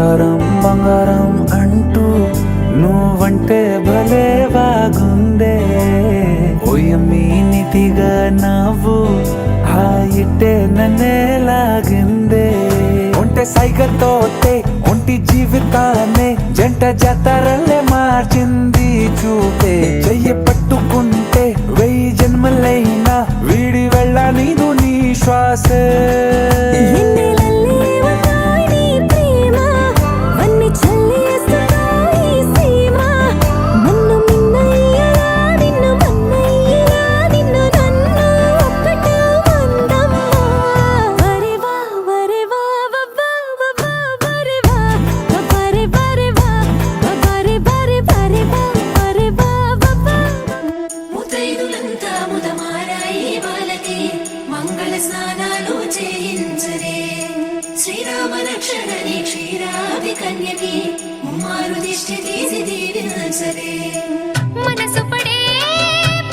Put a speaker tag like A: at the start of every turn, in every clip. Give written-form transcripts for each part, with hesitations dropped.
A: బంగారం బంగారం అంటూ నువ్వంటే భలే బాగుందే ఓయమ్మీ నీతిగా నవ్వు ఆ ఇట్టే నన్నే లాగిందే ఒంటె సైగతోటే ఒంటి జీవితాన్నే జంట జాతరలే మార్చింది చూపే చెయ్యి పట్టుకుంటే 1000 జన్మలైనా వీడి వెళ్ళనీదు నీ శ్వాసే
B: స్నానాలు చేయించరే శ్రీరామ రక్షణని క్షీరాది కన్యకి ముమ్మారు దిష్టి తీసి దీవించరే మనసు పడే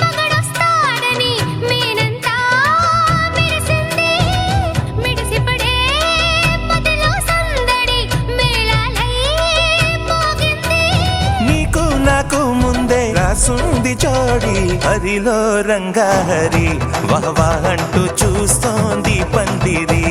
B: మగడొస్తాడని మేనంతా మెరిసింది మిడిసి పడే పదిలో సందడి మేళాలై మోగింది
C: నీకు నాకు ముందే రాసుంది జోడి హరిలో రంగా హరి వహవా అంటూ చూస్తోంది పందిరి